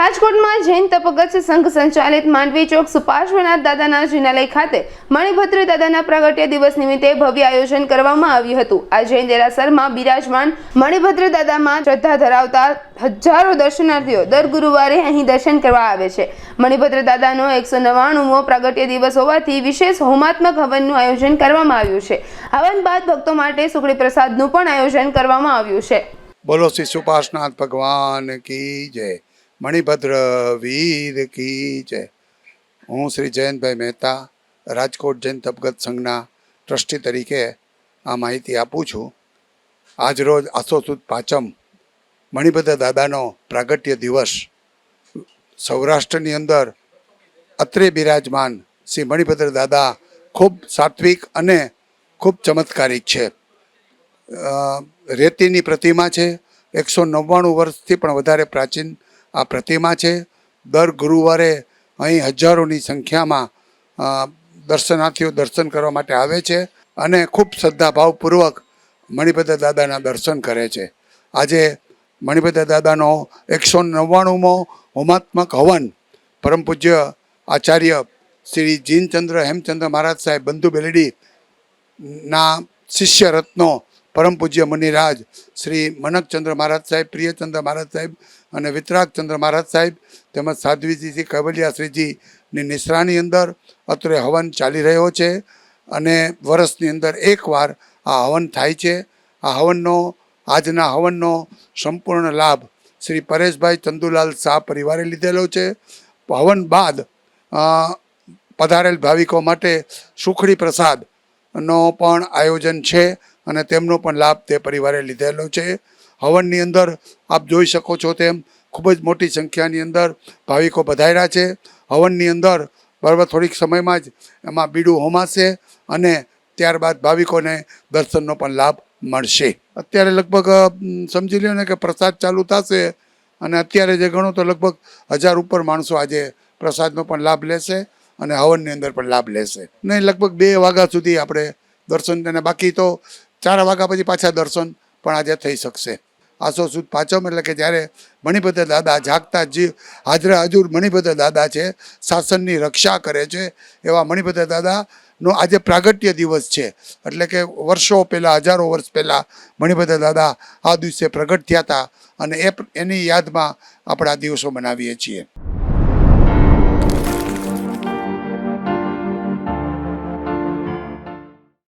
રાજકોટમાં જૈન તપગત સંઘ સંચાલિત માંડવી ચોક સુપાર્શ્વનાથ દાદાના જિનાલય ખાતે મણિભદ્ર દાદાના પ્રાગટ્ય દિવસ નિમિત્તે ભવ્ય આયોજન કરવામાં આવ્યું હતું। આ જૈન દેરાસરમાં બિરાજમાન મણિભદ્ર દાદામાં શ્રદ્ધા ધરાવતા હજારો દર્શનાર્થીઓ દર ગુરુવારે અહીં દર્શન કરવા આવે છે। મણિભદ્ર દાદાનો 199મો પ્રાગટ્ય દિવસ હોવાથી વિશેષ હોમાત્મક હવનનું આયોજન કરવામાં આવ્યું છે। હવન બાદ ભક્તો માટે સુખડી પ્રસાદનું પણ આયોજન કરવામાં આવ્યું છે। બોલો શ્રી સુપાર્શ્વનાથ ભગવાન की जय, मणिभद्र वीर की जय। હું શ્રી જયંતભાઈ મહેતા રાજકોટ જૈન તપગત સંઘના ટ્રસ્ટી તરીકે આ માહિતી આપું છું। આજરોજ આસો સુદ પાંચમ મણિભદ્ર દાદાનો પ્રાગટ્ય દિવસ સૌરાષ્ટ્રની અંદર અત્રે બિરાજમાન શ્રી મણિભદ્ર દાદા ખૂબ સાત્વિક અને ખૂબ ચમત્કારિક છે। રેતીની પ્રતિમા છે, 199 વર્ષથી પણ વધારે પ્રાચીન આ પ્રતિમા છે। દર ગુરુવારે અહીં હજારોની સંખ્યામાં દર્શનાર્થીઓ દર્શન કરવા માટે આવે છે અને ખૂબ શ્રદ્ધાભાવપૂર્વક મણિભદ્ર દાદાના દર્શન કરે છે। આજે મણિભદ્ર દાદાનો 199મો હોમાત્મક હવન પરમ પૂજ્ય આચાર્ય શ્રી જીનચંદ્ર હેમચંદ્ર મહારાજ સાહેબ બંધુ બેલડીના શિષ્ય રત્નો પરમ પૂજ્ય મુનિરાજ શ્રી મનકચંદ્ર મહારાજ સાહેબ, પ્રિયચંદ્ર મહારાજ સાહેબ અને વિતરાગચંદ્ર મહારાજ સાહેબ તેમજ સાધ્વીજી કવલિયા શ્રીજીની નિશ્રાની અંદર અત્રે હવન ચાલી રહ્યો છે અને વર્ષની અંદર એકવાર આ હવન થાય છે। આ હવનનો આજના હવનનો સંપૂર્ણ લાભ શ્રી પરેશભાઈ ચંદુલાલ શાહ પરિવારે લીધેલો છે। હવન બાદ પધારેલ ભાવિકો માટે સુખડી પ્રસાદનો પણ આયોજન છે અને તેમનો પણ લાભ તે પરિવારે લીધેલો છે। હવનની અંદર આપ જોઈ શકો છો તેમ ખૂબ જ મોટી સંખ્યાની અંદર ભાવિકો પધાર્યા છે। હવનની અંદર બરાબર થોડીક સમયમાં જ એમાં બીડું હોમાશે અને ત્યારબાદ ભાવિકોને દર્શનનો પણ લાભ મળશે। અત્યારે લગભગ સમજી લો ને કે પ્રસાદ ચાલુ થશે અને અત્યારે જે ગણો તો લગભગ 1000 ઉપર માણસો આજે પ્રસાદનો પણ લાભ લેશે અને હવનની અંદર પણ લાભ લેશે। ને લગભગ 2 વાગ્યા સુધી આપણે દર્શન અને બાકી તો 4 વાગ્યા પછી પાછા દર્શન પણ આજે થઈ શકશે। આસો સુદ પાંચમ એટલે કે જ્યારે મણિભદ્ર દાદા જાગતા હાજરા હજુર મણિભદ્ર દાદા છે, શાસનની રક્ષા કરે છે એવા મણિભદ્ર દાદાનો આજે પ્રાગટ્ય દિવસ છે। એટલે કે વર્ષો પહેલાં, હજારો વર્ષ પહેલાં મણિભદ્ર દાદા આ દિવસે પ્રગટ થયા હતા અને એની યાદમાં આપણે આ દિવસો મનાવીએ છીએ।